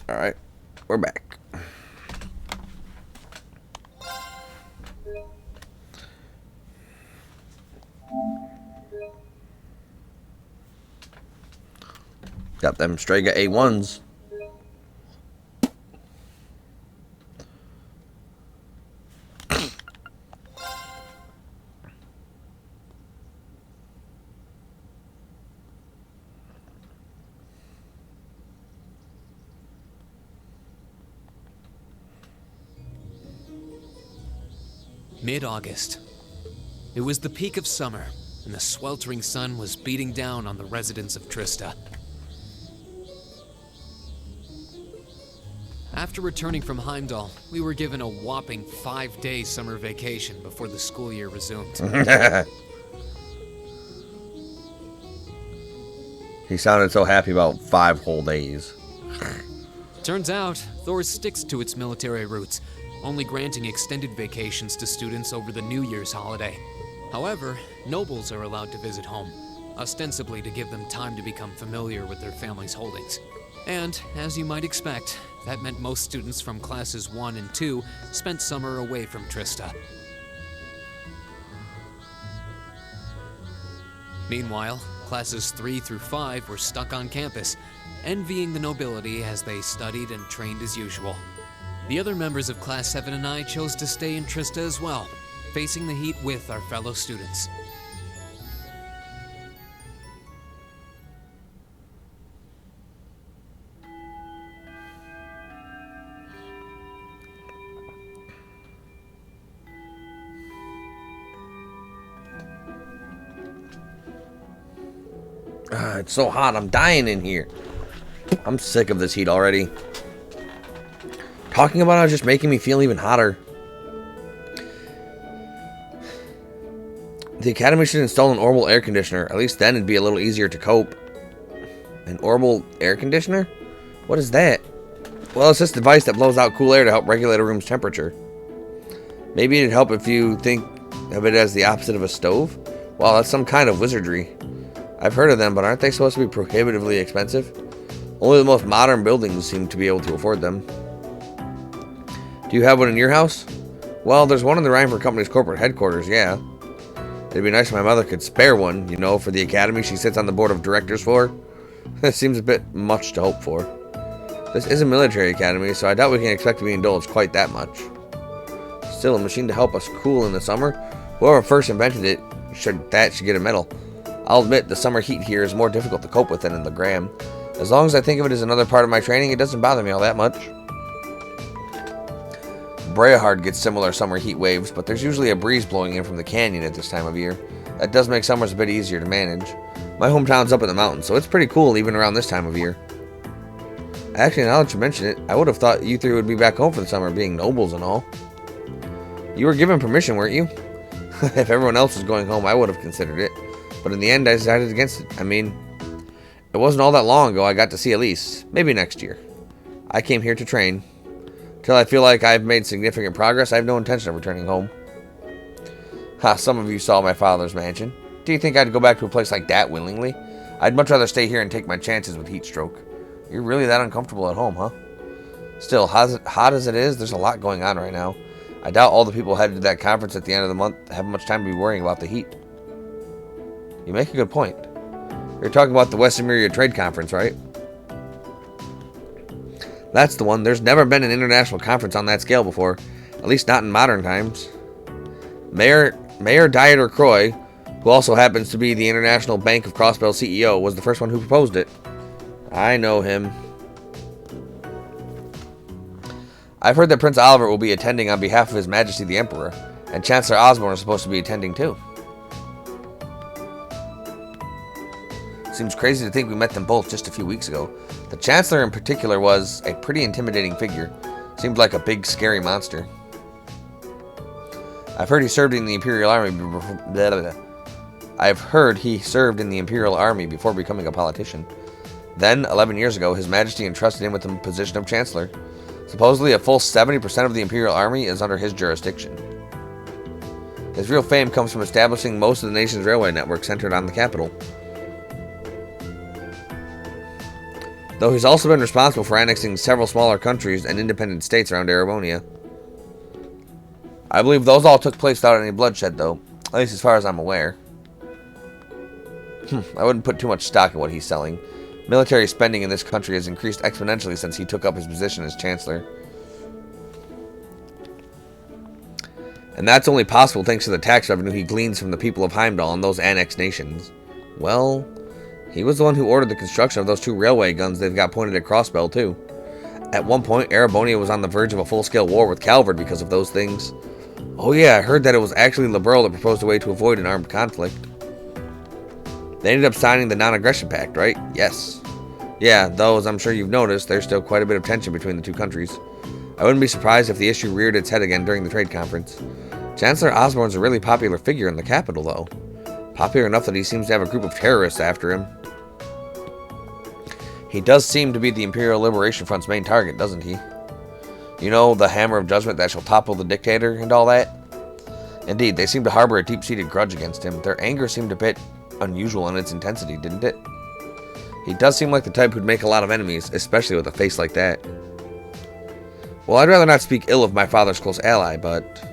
Alright, we're back. Got them Strega A1s. Mid-August. It was the peak of summer, and the sweltering sun was beating down on the residents of Trista. After returning from Heimdall, we were given a whopping 5-day summer vacation before the school year resumed. He sounded so happy about 5 whole days. Turns out, Thors sticks to its military roots, only granting extended vacations to students over the New Year's holiday. However, nobles are allowed to visit home, ostensibly to give them time to become familiar with their family's holdings. And, as you might expect, that meant most students from classes 1 and 2 spent summer away from Trista. Meanwhile, classes 3 through 5 were stuck on campus, envying the nobility as they studied and trained as usual. The other members of Class 7 and I chose to stay in Trista as well, facing the heat with our fellow students. It's so hot. I'm dying in here. I'm sick of this heat already. Talking about it is just making me feel even hotter. The Academy should install an Orbital Air Conditioner. At least then it'd be a little easier to cope. An Orbital Air Conditioner? What is that? Well, it's this device that blows out cool air to help regulate a room's temperature. Maybe it'd help if you think of it as the opposite of a stove? Wow, that's some kind of wizardry. I've heard of them, but aren't they supposed to be prohibitively expensive? Only the most modern buildings seem to be able to afford them. Do you have one in your house? Well, there's one in the Rhine for company's corporate headquarters, yeah. It'd be nice if my mother could spare one, you know, for the academy she sits on the board of directors for. That seems a bit much to hope for. This is a military academy, so I doubt we can expect to be indulged quite that much. Still, a machine to help us cool in the summer? Whoever first invented it should get a medal. I'll admit, the summer heat here is more difficult to cope with than in the Graham. As long as I think of it as another part of my training, it doesn't bother me all that much. Brehard gets similar summer heat waves, but there's usually a breeze blowing in from the canyon at this time of year. That does make summers a bit easier to manage. My hometown's up in the mountains, so it's pretty cool even around this time of year. Actually, now that you mention it, I would have thought you three would be back home for the summer, being nobles and all. You were given permission, weren't you? If everyone else was going home, I would have considered it. But in the end, I decided against it. I mean, it wasn't all that long ago I got to see Elise. Maybe next year. I came here to train. Till I feel like I've made significant progress, I have no intention of returning home. Ha, some of you saw my father's mansion. Do you think I'd go back to a place like that willingly? I'd much rather stay here and take my chances with heat stroke. You're really that uncomfortable at home, huh? Still, hot as it is, there's a lot going on right now. I doubt all the people headed to that conference at the end of the month have much time to be worrying about the heat. You make a good point. You're talking about the Western Myriad Trade Conference, right? That's the one. There's never been an international conference on that scale before. At least not in modern times. Mayor Dieter Croy, who also happens to be the International Bank of Crossbell CEO, was the first one who proposed it. I know him. I've heard that Prince Oliver will be attending on behalf of His Majesty the Emperor, and Chancellor Osborne is supposed to be attending too. Seems crazy to think we met them both just a few weeks ago. The Chancellor in particular was a pretty intimidating figure. Seemed like a big, scary monster. I've heard he served in the Imperial Army before becoming a politician. Then, 11 years ago, His Majesty entrusted him with the position of Chancellor. Supposedly, a full 70% of the Imperial Army is under his jurisdiction. His real fame comes from establishing most of the nation's railway network centered on the capital. though he's also been responsible for annexing several smaller countries and independent states around Erebonia. I believe those all took place without any bloodshed, though, at least as far as I'm aware. I wouldn't put too much stock in what he's selling. Military spending in this country has increased exponentially since he took up his position as Chancellor. And that's only possible thanks to the tax revenue he gleans from the people of Heimdall and those annexed nations. Well, he was the one who ordered the construction of those 2 railway guns they've got pointed at Crossbell, too. At one point, Erebonia was on the verge of a full-scale war with Calvard because of those things. Oh yeah, I heard that it was actually Liberl that proposed a way to avoid an armed conflict. They ended up signing the Non-Aggression Pact, right? Yes. Yeah, though, as I'm sure you've noticed, there's still quite a bit of tension between the 2 countries. I wouldn't be surprised if the issue reared its head again during the trade conference. Chancellor Osborne's a really popular figure in the capital, though. Popular enough that he seems to have a group of terrorists after him. He does seem to be the Imperial Liberation Front's main target, doesn't he? You know, the hammer of judgment that shall topple the dictator and all that? Indeed, they seem to harbor a deep-seated grudge against him. Their anger seemed a bit unusual in its intensity, didn't it? He does seem like the type who'd make a lot of enemies, especially with a face like that. Well, I'd rather not speak ill of my father's close ally, but...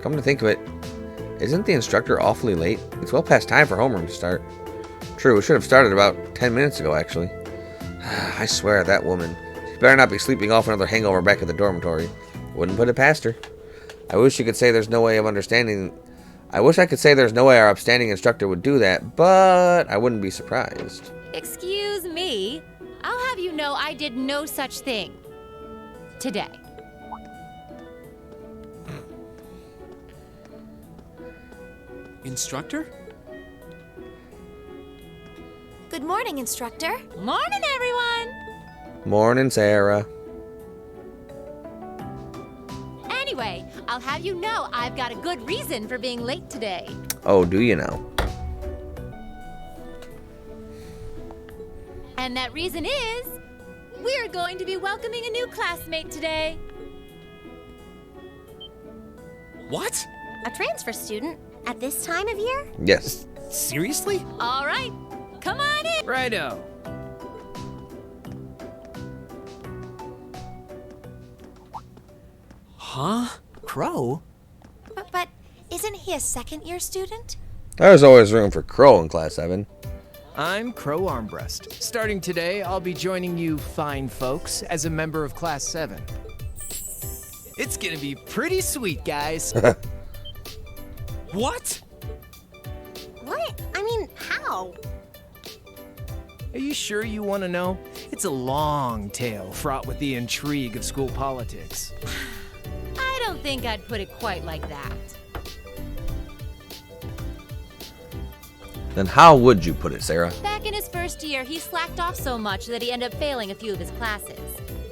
come to think of it, isn't the instructor awfully late? It's well past time for homeroom to start. True, it should have started about 10 minutes ago, actually. I swear, that woman. She better not be sleeping off another hangover back at the dormitory. Wouldn't put it past her. I wish you could say there's no way of understanding... I wish I could say there's no way our upstanding instructor would do that, but I wouldn't be surprised. Excuse me. I'll have you know I did no such thing. Today. Instructor? Good morning, instructor. Morning, everyone! Morning, Sarah. Anyway, I'll have you know I've got a good reason for being late today. Oh, do you know? And that reason is, we're going to be welcoming a new classmate today. What? A transfer student at this time of year? Yes. Seriously? All right, come on in. Righto. Huh? Crow? But isn't he a second-year student? There's always room for Crow in Class 7. I'm Crow Armbrust. Starting today, I'll be joining you fine folks as a member of Class 7. It's gonna be pretty sweet, guys. What? What? I mean, how? Are you sure you want to know? It's a long tale fraught with the intrigue of school politics. I don't think I'd put it quite like that. Then how would you put it, Sarah? Back in his first year, he slacked off so much that he ended up failing a few of his classes.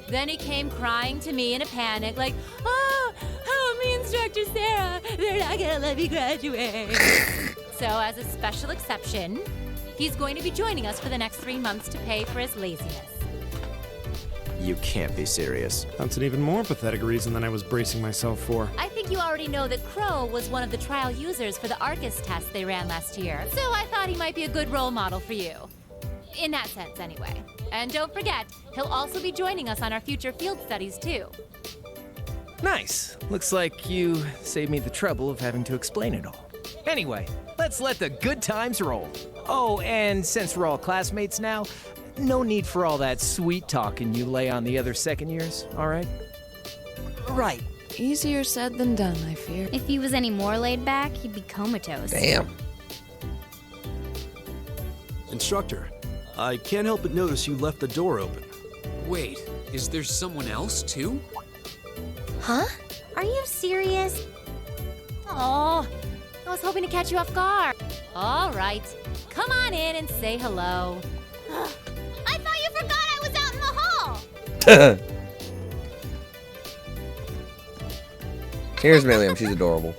Then he came crying to me in a panic, like, "Oh, help me, Instructor Sarah. They're not gonna let me graduate." So as a special exception, he's going to be joining us for the next 3 months to pay for his laziness. You can't be serious. That's an even more pathetic reason than I was bracing myself for. I think you already know that Crow was one of the trial users for the Arcus test they ran last year, so I thought he might be a good role model for you. In that sense, anyway. And don't forget, he'll also be joining us on our future field studies, too. Nice. Looks like you saved me the trouble of having to explain it all. Anyway, let's let the good times roll. Oh, and since we're all classmates now, no need for all that sweet talking you lay on the other second years, all right? Right. Easier said than done, I fear. If he was any more laid back, he'd be comatose. Damn. Instructor, I can't help but notice you left the door open. Wait, is there someone else, too? Huh? Are you serious? Oh, I was hoping to catch you off guard. All right, come on in and say hello. I thought you forgot I was out in the hall! Here's Milliam. She's adorable.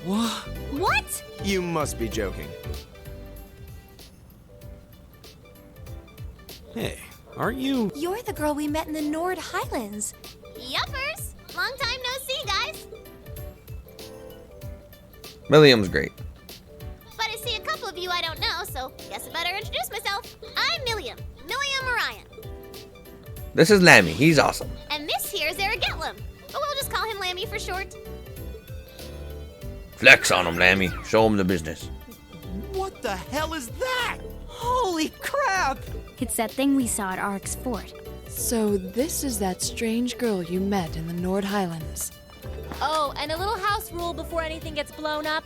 What? What? You must be joking. Hey, aren't you? You're the girl we met in the Nord Highlands. Yuppers! Long time no see, guys. Milliam's great. But I see a couple of you I don't know, so introduce myself. I'm Milliam. Milliam Orion. This is Lammy. He's awesome. And this here's Eric Getlum. But we'll just call him Lammy for short. Flex on him, Lammy. Show him the business. What the hell is that? Holy crap! It's that thing we saw at Ark's fort. So this is that strange girl you met in the Nord Highlands. Oh, and a little house rule before anything gets blown up.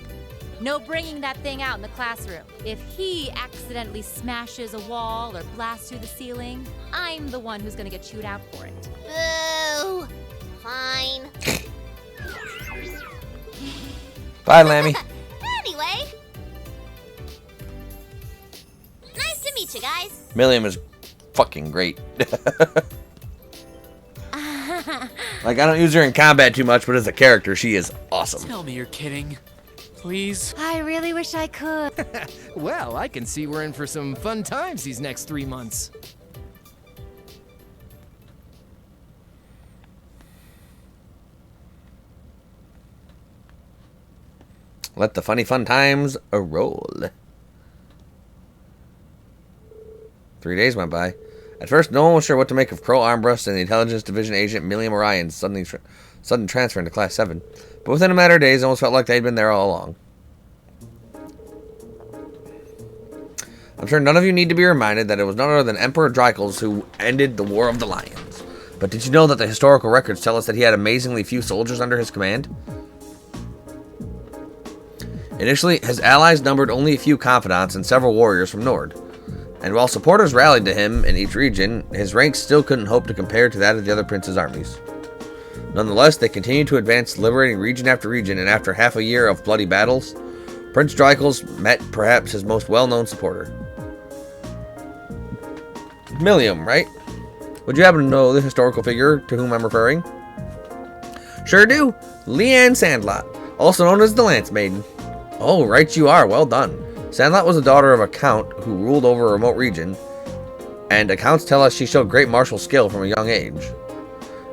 No bringing that thing out in the classroom. If he accidentally smashes a wall or blasts through the ceiling, I'm the one who's gonna get chewed out for it. Boo. Fine. Bye, Lammy. Anyway. Nice to meet you guys. Milliam is fucking great. Like, I don't use her in combat too much, but as a character, she is awesome. Tell me you're kidding. Please? I really wish I could. Well, I can see we're in for some fun times these next 3 months. Let the funny fun times roll. 3 days went by. At first, no one was sure what to make of Crow Armbrust and the Intelligence Division agent Milliam Orion's sudden transfer into Class 7. But within a matter of days, it almost felt like they'd been there all along. I'm sure none of you need to be reminded that it was none other than Emperor Drykles who ended the War of the Lions. But did you know that the historical records tell us that he had amazingly few soldiers under his command? Initially, his allies numbered only a few confidants and several warriors from Nord. And while supporters rallied to him in each region, his ranks still couldn't hope to compare to that of the other prince's armies. Nonetheless, they continued to advance, liberating region after region, and after half a year of bloody battles, Prince Drykles met perhaps his most well-known supporter. Milliam, right? Would you happen to know the historical figure to whom I'm referring? Sure do. Leanne Sandlot, also known as the Lance Maiden. Oh, right you are. Well done. Sandlot was the daughter of a count who ruled over a remote region, and accounts tell us she showed great martial skill from a young age.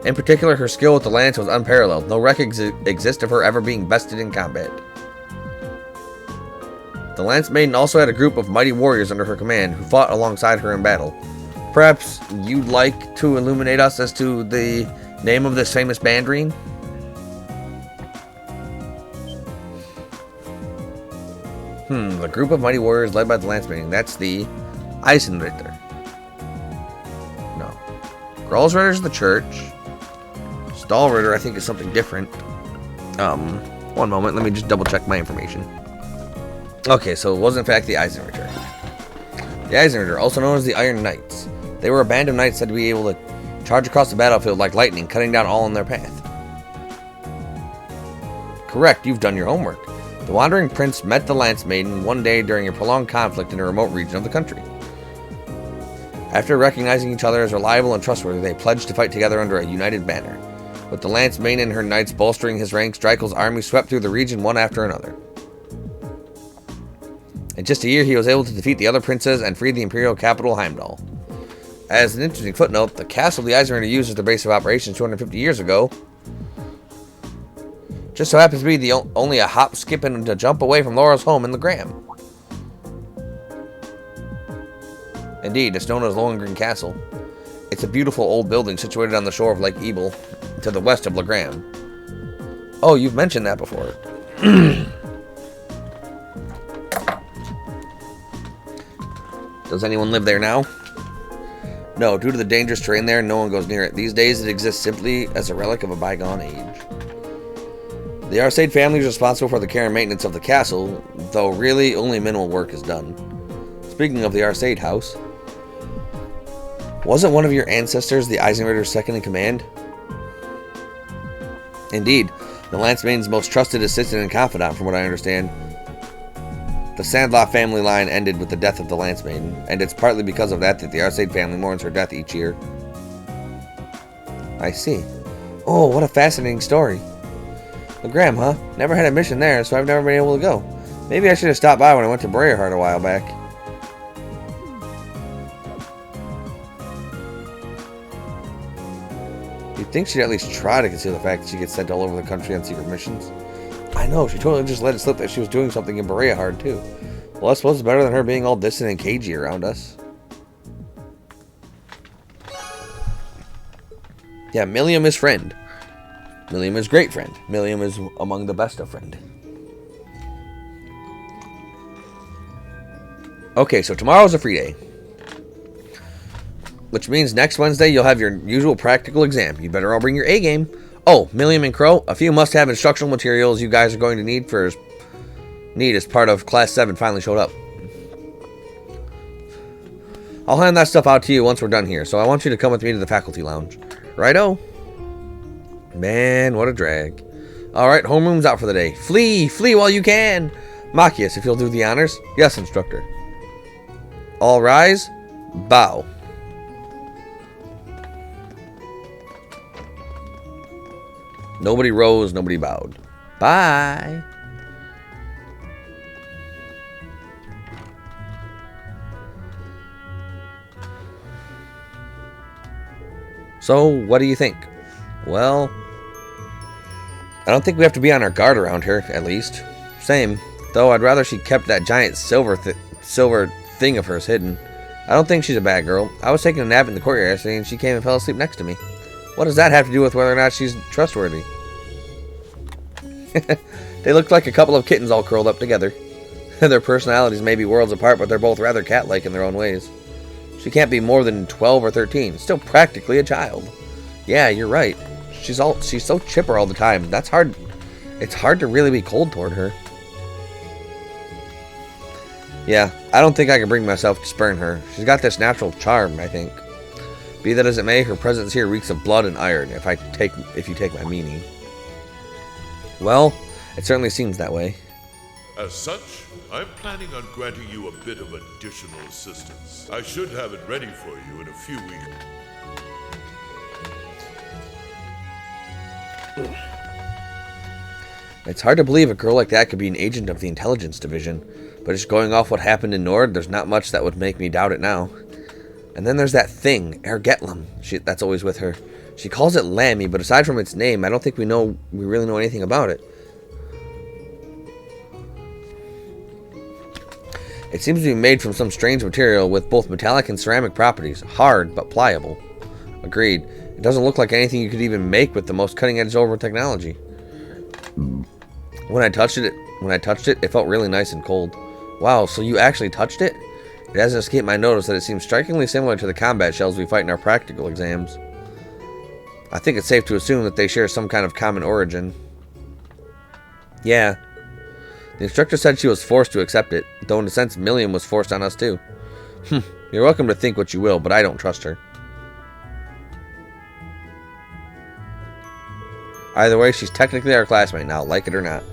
In particular, her skill with the lance was unparalleled. No record exists of her ever being bested in combat. The Lance Maiden also had a group of mighty warriors under her command who fought alongside her in battle. Perhaps you'd like to illuminate us as to the name of this famous bandrine? The group of mighty warriors led by the Lance Maiden. That's the Eisenritter. No. Gralsritter's the church. Stahlritter, I think, is something different. One moment. Let me just double check my information. Okay, so it was in fact the Eisenritter. The Eisenritter, also known as the Iron Knights. They were a band of knights said to be able to charge across the battlefield like lightning, cutting down all in their path. Correct, you've done your homework. The Wandering Prince met the Lance Maiden one day during a prolonged conflict in a remote region of the country. After recognizing each other as reliable and trustworthy, they pledged to fight together under a united banner. With the Lance Maiden and her knights bolstering his ranks, Drykles' army swept through the region one after another. In just a year, he was able to defeat the other princes and free the imperial capital, Heimdall. As an interesting footnote, the castle the Eisenritter used as their base of operations 250 years ago just so happens to be only a hop, skip, and a jump away from Laura's home in Legram. Indeed, it's known as Lohengrin Castle. It's a beautiful old building situated on the shore of Lake Ebel, to the west of Legram. Oh, you've mentioned that before. Does anyone live there now? No, due to the dangerous terrain there, no one goes near it. These days, it exists simply as a relic of a bygone age. The Arcade family is responsible for the care and maintenance of the castle, though really only minimal work is done. Speaking of the Arcade house, wasn't one of your ancestors the Eisenritter's second in command? Indeed, the Lance Maiden's most trusted assistant and confidant, from what I understand. The Sandlot family line ended with the death of the Lance Maiden, and it's partly because of that the Arcade family mourns her death each year. I see. Oh, what a fascinating story. Legram, huh? Never had a mission there, so I've never been able to go. Maybe I should have stopped by when I went to Briarheart a while back. You'd think she'd at least try to conceal the fact that she gets sent all over the country on secret missions. I know, she totally just let it slip that she was doing something in Briarheart, too. Well, I suppose it's better than her being all distant and cagey around us. Yeah, Milliam is friend. Milliam is great friend. Milliam is among the best of friend. Okay, so tomorrow's a free day. Which means next Wednesday you'll have your usual practical exam. You better all bring your A game. Oh, Milliam and Crow, a few must-have instructional materials you guys are going to need as part of Class 7 finally showed up. I'll hand that stuff out to you once we're done here, so I want you to come with me to the faculty lounge. Righto? Man, what a drag. Alright, homeroom's out for the day. Flee! Flee while you can! Machias, if you'll do the honors. Yes, instructor. All rise. Bow. Nobody rose, nobody bowed. Bye. So, what do you think? Well, I don't think we have to be on our guard around her, at least. Same. Though I'd rather she kept that giant silver thing of hers hidden. I don't think she's a bad girl. I was taking a nap in the courtyard yesterday and she came and fell asleep next to me. What does that have to do with whether or not she's trustworthy? They look like a couple of kittens all curled up together. Their personalities may be worlds apart, but they're both rather cat-like in their own ways. She can't be more than 12 or 13. Still practically a child. Yeah, you're right. She's so chipper all the time. That's hard. It's hard to really be cold toward her. Yeah, I don't think I can bring myself to spurn her. She's got this natural charm, I think. Be that as it may, her presence here reeks of blood and iron, if you take my meaning. Well, it certainly seems that way. As such, I'm planning on granting you a bit of additional assistance. I should have it ready for you in a few weeks. It's hard to believe a girl like that could be an agent of the intelligence division, but just going off what happened in Nord, there's not much that would make me doubt it now. And then there's that thing, Ergetlam, that's always with her. She calls it Lammy, but aside from its name, I don't think we really know anything about it. It seems to be made from some strange material with both metallic and ceramic properties. Hard, but pliable. Agreed. It doesn't look like anything you could even make with the most cutting-edge over technology. When I touched it, it felt really nice and cold. Wow, so you actually touched it? It hasn't escaped my notice that it seems strikingly similar to the combat shells we fight in our practical exams. I think it's safe to assume that they share some kind of common origin. Yeah. The instructor said she was forced to accept it, though in a sense Milliam was forced on us too. You're welcome to think what you will, but I don't trust her. Either way, she's technically our classmate now, like it or not.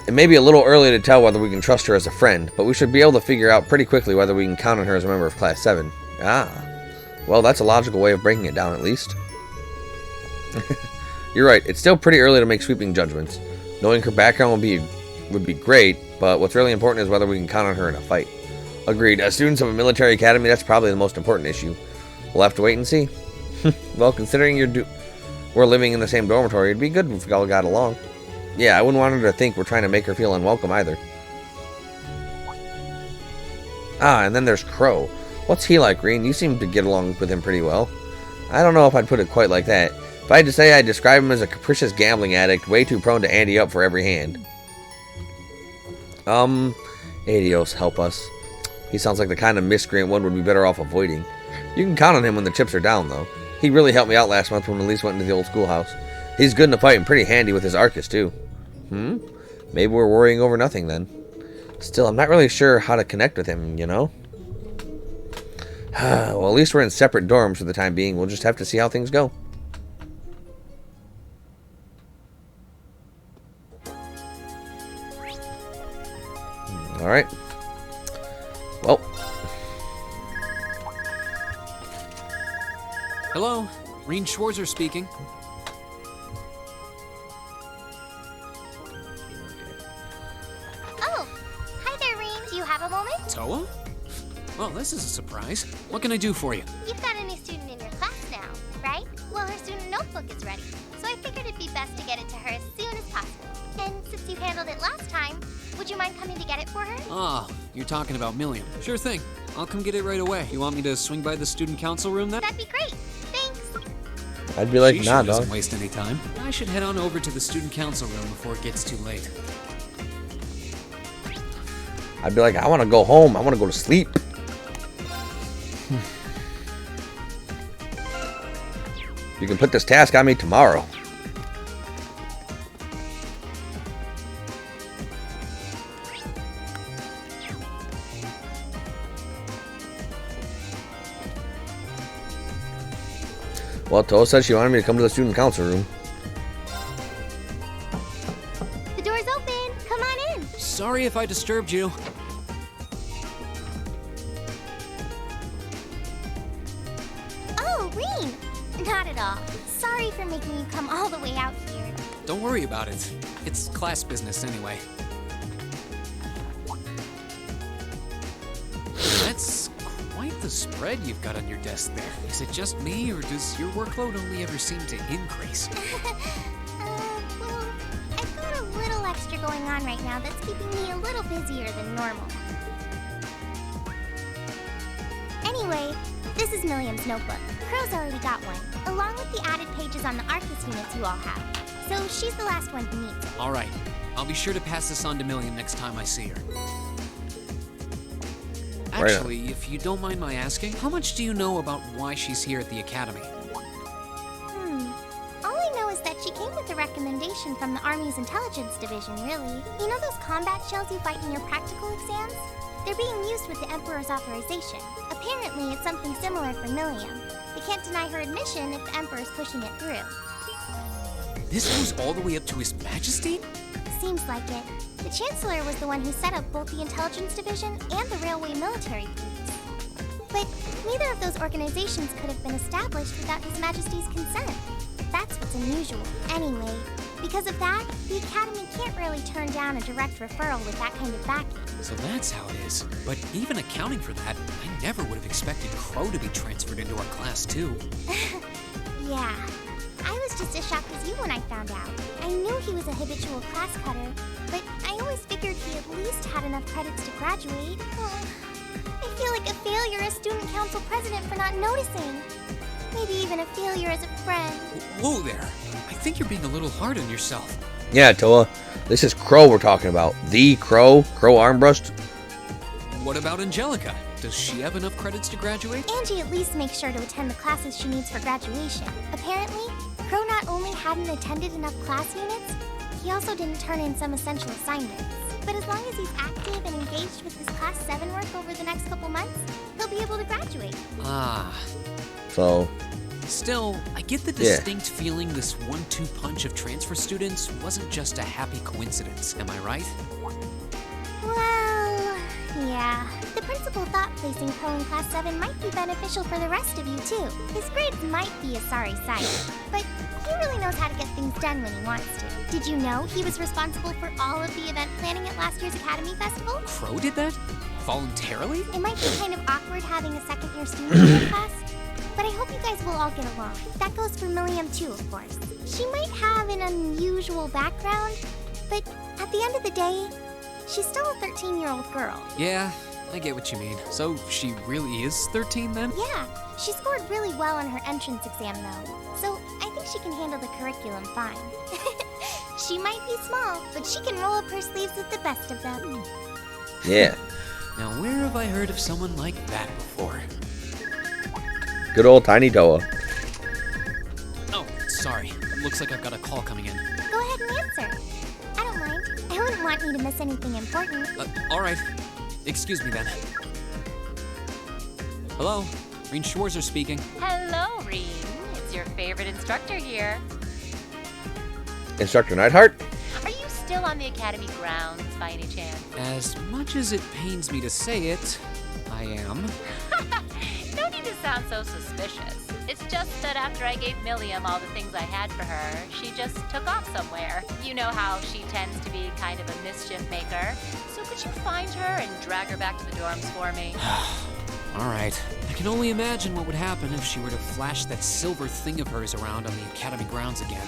It may be a little early to tell whether we can trust her as a friend, but we should be able to figure out pretty quickly whether we can count on her as a member of Class 7. Ah. Well, that's a logical way of breaking it down, at least. You're right, it's still pretty early to make sweeping judgments. Knowing her background would be great, but what's really important is whether we can count on her in a fight. Agreed. As students of a military academy, that's probably the most important issue. We'll have to wait and see. Well, considering we're living in the same dormitory, it'd be good if we all got along. Yeah, I wouldn't want her to think we're trying to make her feel unwelcome either. Ah, and then there's Crow. What's he like, Green? You seem to get along with him pretty well. I don't know if I'd put it quite like that. If I had to say, I'd describe him as a capricious gambling addict, way too prone to ante up for every hand. Adios, help us. He sounds like the kind of miscreant one would be better off avoiding. You can count on him when the chips are down, though. He really helped me out last month when Elise went into the old schoolhouse. He's good in the fight and pretty handy with his Arcus, too. Maybe we're worrying over nothing, then. Still, I'm not really sure how to connect with him, you know? Well, at least we're in separate dorms for the time being. We'll just have to see how things go. Alright. Well. Hello, Reen Schwarzer speaking. Oh, hi there, Reem. Do you have a moment? Toa? Well, this is a surprise. What can I do for you? You've got a new student in your class now. right? Well, her student notebook is ready, so I figured it'd be best to get it to her as soon as possible. And since you handled it last time, would you mind coming to get it for her? Ah, you're talking about Milliam. Sure thing. I'll come get it right away. You want me to swing by the student council room then? That'd be great. Thanks. I'd be like, She nah, sure doesn't dog. waste any time. I should head on over to the student council room before it gets too late. I'd be like, I want to go home. I want to go to sleep. You can put this task on me tomorrow. Well, Toa said she wanted me to come to the student council room. The door's open. Come on in. Sorry if I disturbed you. Oh, Reem. Not at all. Sorry for making you come all the way out here. Don't worry about it. It's class business anyway. That's quite the spread you've got on your desk there. Is it just me, or does your workload only ever seem to increase? Well, I've got a little extra going on right now that's keeping me a little busier than normal. Anyway, this is Milliam's notebook. Crow's already got one, along with the added pages on the Arcus units you all have. So she's the last one who needs it. All right. I'll be sure to pass this on to Milliam next time I see her. Right on. Actually, if you don't mind my asking, how much do you know about why she's here at the academy? All I know is that she came with a recommendation from the Army's intelligence division, really. You know those combat shells you fight in your practical exams? They're being used with the Emperor's authorization. Apparently, it's something similar for Milliam. They can't deny her admission if the Emperor's pushing it through. This goes all the way up to His Majesty? Seems like it. The Chancellor was the one who set up both the Intelligence Division and the Railway Military Police. But neither of those organizations could have been established without His Majesty's consent. That's what's unusual. Anyway, because of that, the Academy can't really turn down a direct referral with that kind of backing. So that's how it is. But even accounting for that, I never would have expected Crow to be transferred into our class, too. Yeah. I was just as shocked as you when I found out. I knew he was a habitual class cutter, but I always figured he at least had enough credits to graduate. Oh, I feel like a failure as student council president for not noticing. Maybe even a failure as a friend. Whoa there. I think you're being a little hard on yourself. Yeah, Toa. This is Crow we're talking about. The Crow. Crow Armbrust. What about Angelica? Does she have enough credits to graduate? Angie at least makes sure to attend the classes she needs for graduation. Apparently, Crow not only hadn't attended enough class units, he also didn't turn in some essential assignments. But as long as he's active and engaged with his Class 7 work over the next couple months, he'll be able to graduate. Ah. So, Still, I get the distinct feeling this 1-2 punch of transfer students wasn't just a happy coincidence. Am I right? Well, yeah. The principal thought placing Crow in Class 7 might be beneficial for the rest of you, too. His grades might be a sorry sight, but he really knows how to get things done when he wants to. Did you know he was responsible for all of the event planning at last year's Academy Festival? Crow did that? Voluntarily? It might be kind of awkward having a second-year student in your class, but I hope you guys will all get along. That goes for Milliam, too, of course. She might have an unusual background, but at the end of the day, she's still a 13-year-old girl. Yeah, I get what you mean. So she really is 13 then? Yeah, she scored really well on her entrance exam, though, so I think she can handle the curriculum fine. She might be small, but she can roll up her sleeves with the best of them. yeah. Now where have I heard of someone like that before? Good old Tiny Toa. Oh, sorry. Looks like I've got a call coming in. Go ahead and answer. I don't mind. I wouldn't want you to miss anything important. All right. Excuse me then. Hello, Reen Schwarzer speaking. Hello, Reem. It's your favorite instructor here. Instructor Neidhart? Are you still on the academy grounds by any chance? As much as it pains me to say it, I am. No need to sound so suspicious. It's just that after I gave Milliam all the things I had for her, she just took off somewhere. You know how she tends to be kind of a mischief maker. So could you find her and drag her back to the dorms for me? Alright. I can only imagine what would happen if she were to flash that silver thing of hers around on the Academy grounds again.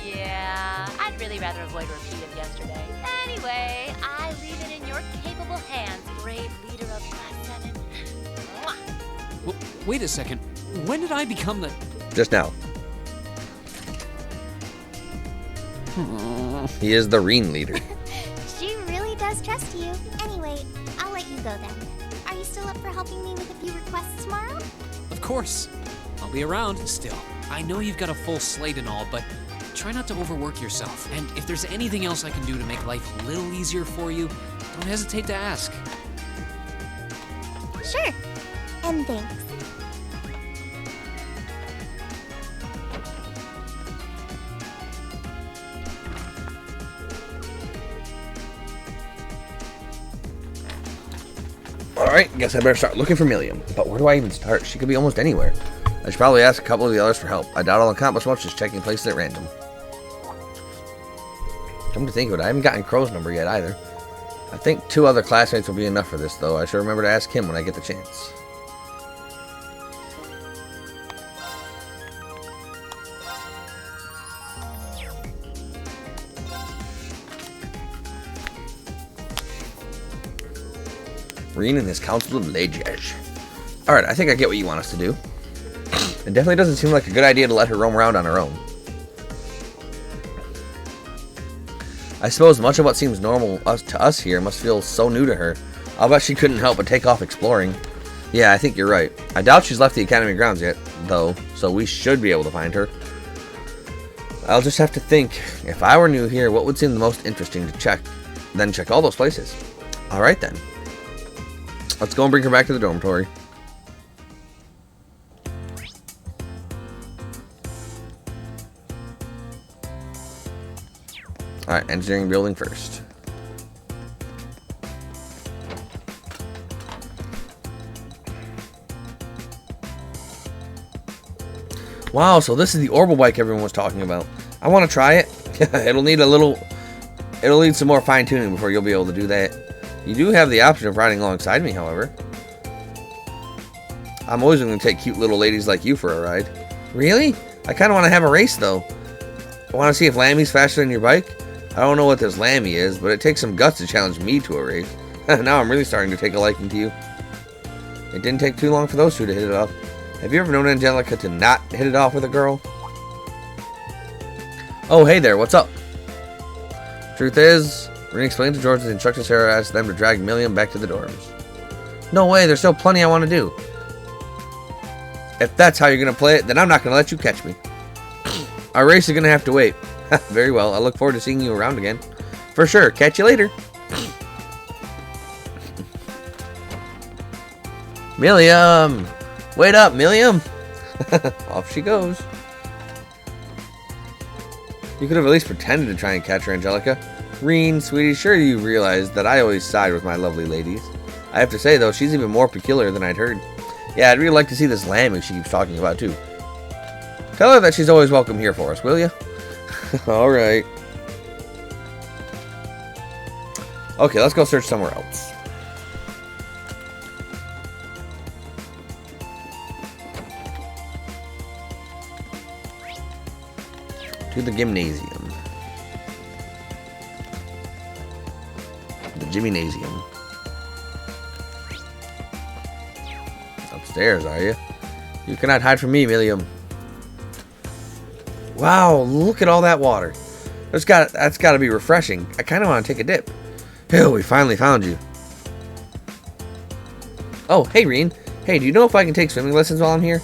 Yeah, I'd really rather avoid a repeat of yesterday. Anyway, I leave it in your capable hands, brave leader of Class 7. Mwah. Well, wait a second. When did I become the... Just now. He is the Reen leader. She really does trust you. Anyway, I'll let you go then. Are you still up for helping me with a few requests tomorrow? Of course. I'll be around still. I know you've got a full slate and all, but try not to overwork yourself. And if there's anything else I can do to make life a little easier for you, don't hesitate to ask. Sure. And thanks. Alright, guess I better start looking for Milliam. But where do I even start? She could be almost anywhere. I should probably ask a couple of the others for help. I doubt I'll accomplish much just checking places at random. Come to think of it, I haven't gotten Crow's number yet either. I think 2 other classmates will be enough for this, though. I should remember to ask him when I get the chance. Reen and his Council of Lages. Alright, I think I get what you want us to do. It definitely doesn't seem like a good idea to let her roam around on her own. I suppose much of what seems normal to us here must feel so new to her. I'll bet she couldn't help but take off exploring. Yeah, I think you're right. I doubt she's left the Academy grounds yet, though, so we should be able to find her. I'll just have to think. If I were new here, what would seem the most interesting to check? Then check all those places. Alright then. Let's go and bring her back to the dormitory. Alright, engineering building first. Wow, so this is the Orbital Bike everyone was talking about. I want to try it. It'll need some more fine tuning before you'll be able to do that. You do have the option of riding alongside me, however. I'm always going to take cute little ladies like you for a ride. Really? I kind of want to have a race, though. I want to see if Lammy's faster than your bike. I don't know what this Lammy is, but it takes some guts to challenge me to a race. Now I'm really starting to take a liking to you. It didn't take too long for those two to hit it off. Have you ever known Angelica to not hit it off with a girl? Oh, hey there, what's up? Truth is, Reen explained to George that Instructor Sarah asked them to drag Milliam back to the dorms. No way, there's still plenty I want to do. If that's how you're going to play it, then I'm not going to let you catch me. Our race is going to have to wait. Very well, I look forward to seeing you around again. For sure, catch you later. Milliam! Wait up, Milliam! Off she goes. You could have at least pretended to try and catch her, Angelica. Reen, sweetie, sure you realize that I always side with my lovely ladies. I have to say, though, she's even more peculiar than I'd heard. Yeah, I'd really like to see this Lammy she keeps talking about, too. Tell her that she's always welcome here for us, will you? Alright. Okay, let's go search somewhere else. To the gymnasium. The gymnasium. Upstairs, are you? You cannot hide from me, Milliam. Wow, look at all that water. That's got to be refreshing. I kind of want to take a dip. Ew, we finally found you. Oh, hey, Reen. Hey, do you know if I can take swimming lessons while I'm here?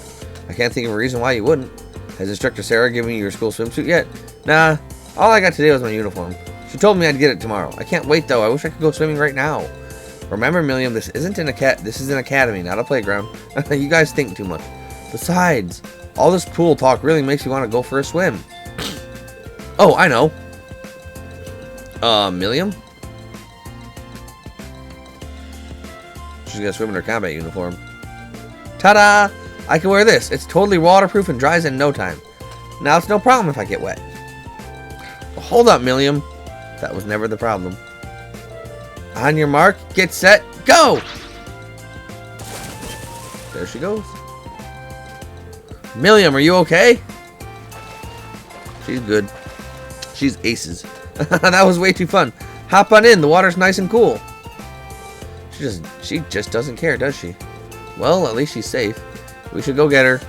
I can't think of a reason why you wouldn't. Has Instructor Sarah given you your school swimsuit yet? Nah, all I got today was my uniform. She told me I'd get it tomorrow. I can't wait, though. I wish I could go swimming right now. Remember, Milliam, this is an academy, not a playground. You guys think too much. Besides, all this pool talk really makes me want to go for a swim. Oh, I know. Milliam? She's gonna swim in her combat uniform. Ta-da! I can wear this. It's totally waterproof and dries in no time. Now it's no problem if I get wet. Well, hold up, Milliam. That was never the problem. On your mark, get set, go! There she goes. Milliam, are you okay? She's good. She's aces. That was way too fun. Hop on in. The water's nice and cool. She just doesn't care, does she? Well, at least she's safe. We should go get her.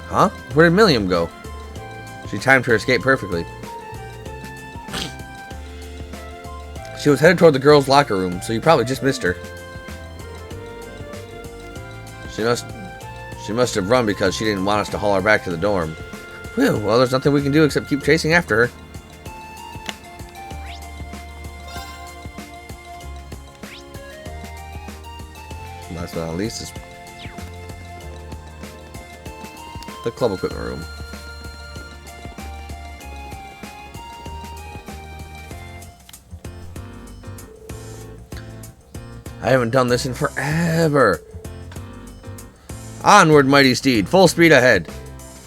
Huh? Where did Milliam go? She timed her escape perfectly. She was headed toward the girls' locker room, so you probably just missed her. She must have run because she didn't want us to haul her back to the dorm. Whew, well, there's nothing we can do except keep chasing after her. Last but not least is the club equipment room. I haven't done this in forever. Onward, mighty steed, full speed ahead.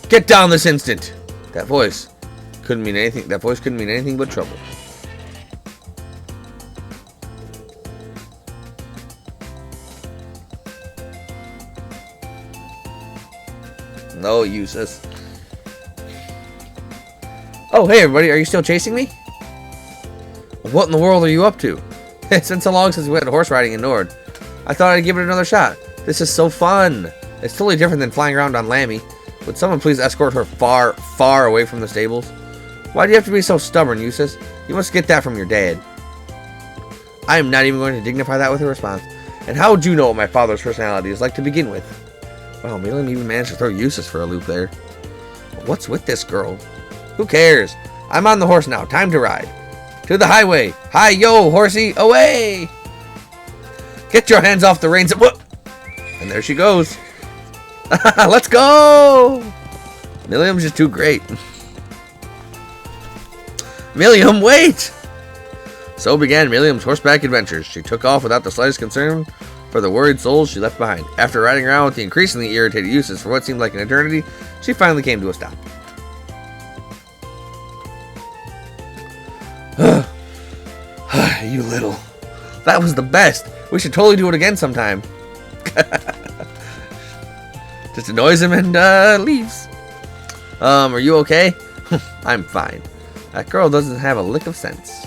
Get down this instant. That voice couldn't mean anything. That voice couldn't mean anything but trouble. No, useless. Oh, hey everybody, are you still chasing me? What in the world are you up to? It's been so long since we went horse riding in Nord. I thought I'd give it another shot. This is so fun. It's totally different than flying around on Lammy. Would someone please escort her far, far away from the stables? Why do you have to be so stubborn, Eustace? You must get that from your dad. I am not even going to dignify that with a response. And how would you know what my father's personality is like to begin with? Wow, Milliam even managed to throw Eustace for a loop there. What's with this girl? Who cares? I'm on the horse now. Time to ride. To the highway. Hi, yo, horsey, away! Get your hands off the reins. Whoop! And there she goes. Let's go! Milliam's just too great. Milliam, wait! So began Milliam's horseback adventures. She took off without the slightest concern for the worried souls she left behind. After riding around with the increasingly irritated Eustace for what seemed like an eternity, she finally came to a stop. You little. That was the best. We should totally do it again sometime. Just annoys him and leaves. Are you okay? I'm fine. That girl doesn't have a lick of sense.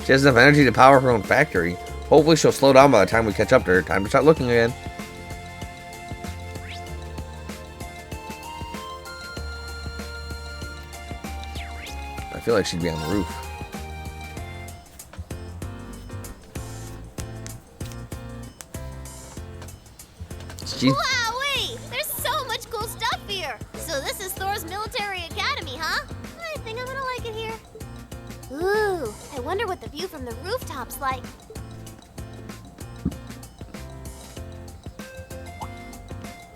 She has enough energy to power her own factory. Hopefully she'll slow down by the time we catch up to her. Time to start looking again. I feel like she'd be on the roof. Wowee! There's so much cool stuff here! So this is Thors Military Academy, huh? I think I'm gonna like it here. Ooh, I wonder what the view from the rooftop's like.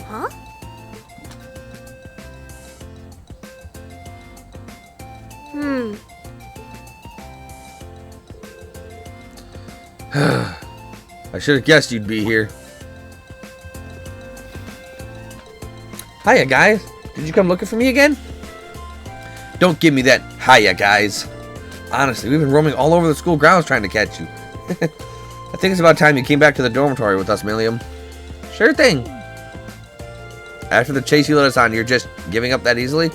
Huh? I should have guessed you'd be here. Hiya, guys. Did you come looking for me again? Don't give me that hiya, guys. Honestly, we've been roaming all over the school grounds trying to catch you. I think it's about time you came back to the dormitory with us, Milliam. Sure thing. After the chase you let us on, you're just giving up that easily?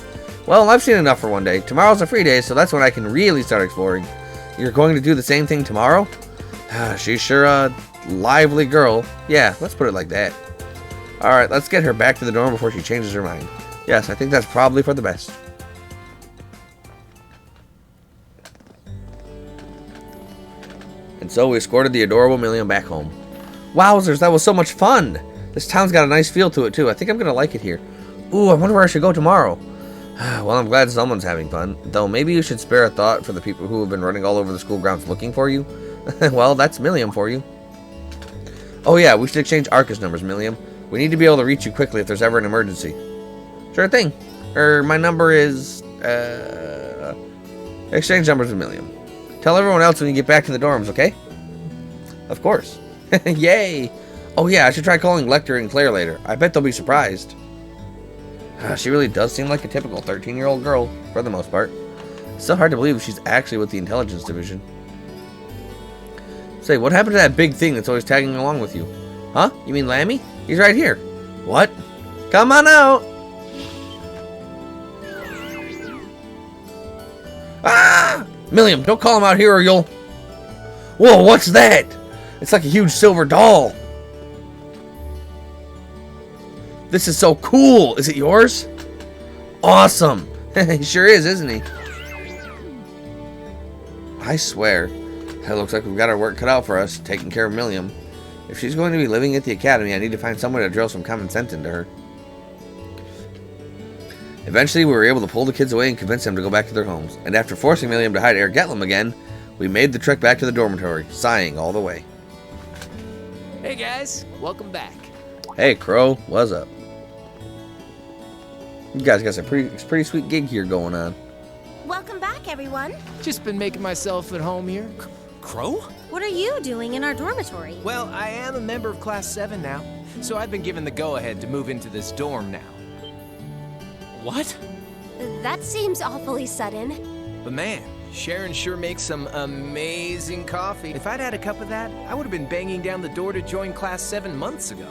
Well, I've seen enough for one day. Tomorrow's a free day, so that's when I can really start exploring. You're going to do the same thing tomorrow? She's sure a lively girl. Yeah, let's put it like that. Alright, let's get her back to the dorm before she changes her mind. Yes, I think that's probably for the best. And so we escorted the adorable Milliam back home. Wowzers, that was so much fun! This town's got a nice feel to it, too. I think I'm going to like it here. Ooh, I wonder where I should go tomorrow. Well, I'm glad someone's having fun. Though maybe you should spare a thought for the people who have been running all over the school grounds looking for you. Well, that's Milliam for you. Oh yeah, we should exchange Arcus numbers, Milliam. We need to be able to reach you quickly if there's ever an emergency. Sure thing. My number is... Exchange numbers with Milliam. Tell everyone else when you get back to the dorms, okay? Of course. Yay! Oh yeah, I should try calling Lecter and Claire later. I bet they'll be surprised. She really does seem like a typical 13-year-old girl, for the most part. It's still hard to believe she's actually with the intelligence division. Say, what happened to that big thing that's always tagging along with you? Huh? You mean Lammy? He's right here. What? Come on out! Ah! Milliam, don't call him out here or you'll... Whoa, what's that? It's like a huge silver doll. This is so cool. Is it yours? Awesome. He sure is, isn't he? I swear. It looks like we've got our work cut out for us, taking care of Milliam. If she's going to be living at the academy, I need to find someone to drill some common sense into her. Eventually, we were able to pull the kids away and convince them to go back to their homes. And after forcing Milliam to hide Air Getlum again, we made the trek back to the dormitory, sighing all the way. Hey guys, welcome back. Hey Crow, what's up? You guys got some pretty sweet gig here going on. Welcome back, everyone. Just been making myself at home here. Crow? What are you doing in our dormitory? Well, I am a member of Class 7 now, so I've been given the go-ahead to move into this dorm now. What? That seems awfully sudden. But man, Sharon sure makes some amazing coffee. If I'd had a cup of that, I would have been banging down the door to join Class 7 months ago.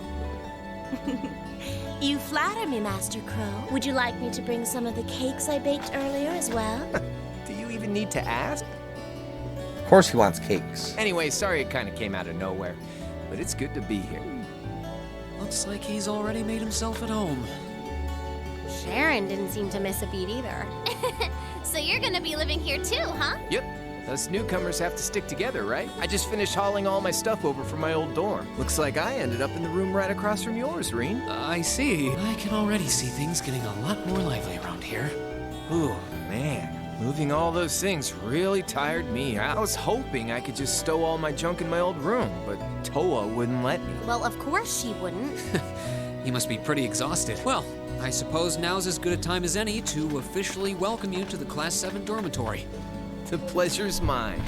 You flatter me, Master Crow. Would you like me to bring some of the cakes I baked earlier as well? Do you even need to ask? Of course he wants cakes. Anyway, sorry it kind of came out of nowhere, but it's good to be here. Looks like he's already made himself at home. Sharon didn't seem to miss a beat either. So you're gonna be living here too, huh? Yep. Us newcomers have to stick together, right? I just finished hauling all my stuff over from my old dorm. Looks like I ended up in the room right across from yours, Reen. I see. I can already see things getting a lot more lively around here. Ooh, man. Moving all those things really tired me. I was hoping I could just stow all my junk in my old room, but Toa wouldn't let me. Well, of course she wouldn't. You must be pretty exhausted. Well, I suppose now's as good a time as any to officially welcome you to the Class 7 dormitory. The pleasure's mine.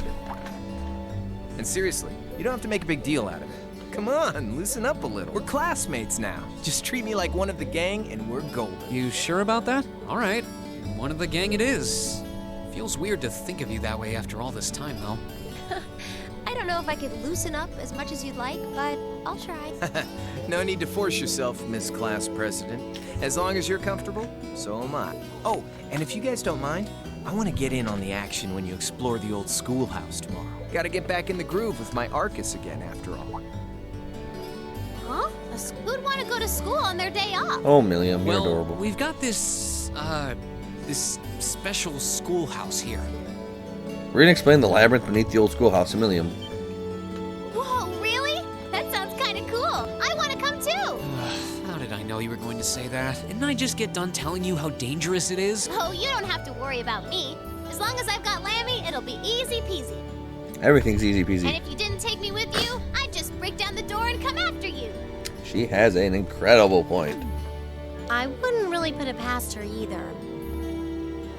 And seriously, you don't have to make a big deal out of it. Come on, loosen up a little. We're classmates now. Just treat me like one of the gang and we're golden. You sure about that? All right. One of the gang it is. Feels weird to think of you that way after all this time, though. I don't know if I could loosen up as much as you'd like, but I'll try. No need to force yourself, Miss Class President. As long as you're comfortable, so am I. Oh, and if you guys don't mind, I want to get in on the action when you explore the old schoolhouse tomorrow. Gotta get back in the groove with my Arcus again, after all. Huh? Who'd want to go to school on their day off? Oh, Milliam, you're Well, adorable. we've got this special schoolhouse here. We're gonna explain the labyrinth beneath the old schoolhouse to Milliam. Whoa, really? That sounds kind of cool. I want to come too. How did I know you were going to say that? Didn't I just get done telling you how dangerous it is? Oh, you don't have to worry about me. As long as I've got Lammy, it'll be easy peasy. Everything's easy And peasy. if you didn't take me with you, I'd just break down the door and come after you. She has an incredible point. I wouldn't really put it past her either.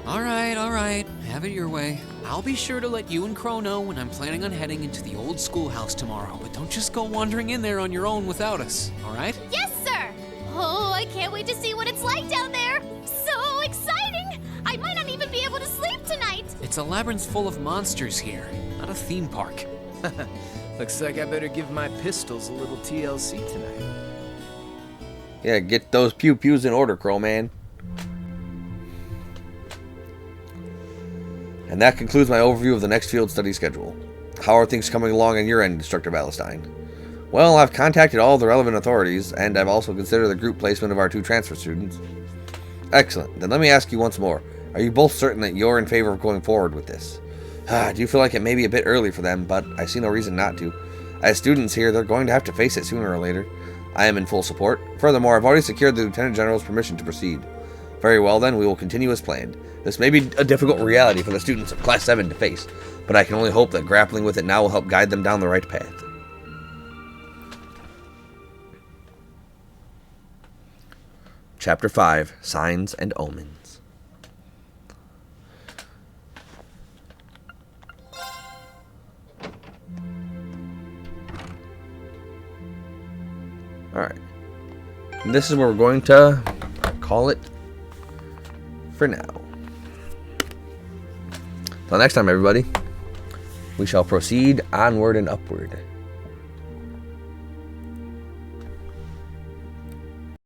All right. Have it your way. I'll be sure to let you and Crow know when I'm planning on heading into the old schoolhouse tomorrow, but don't just go wandering in there on your own without us, all right? Yes, sir. Oh, I can't wait to see what it's like down there. So exciting. I might not even be able to sleep tonight. It's a labyrinth full of monsters here, not a theme park. Looks like I better give my pistols a little TLC tonight. Yeah, get those pew-pews in order, Crow Man. And that concludes my overview of the next field study schedule. How are things coming along on your end, Instructor Valestine? Well, I've contacted all the relevant authorities, and I've also considered the group placement of our 2 transfer students. Excellent. Then let me ask you once more. Are you both certain that you're in favor of going forward with this? I do feel like it may be a bit early for them, but I see no reason not to. As students here, they're going to have to face it sooner or later. I am in full support. Furthermore, I've already secured the Lieutenant General's permission to proceed. Very well then, we will continue as planned. This may be a difficult reality for the students of Class 7 to face, but I can only hope that grappling with it now will help guide them down the right path. Chapter 5, Signs and Omens. Alright. This is where we're going to call it for now. Till next time, everybody, we shall proceed onward and upward.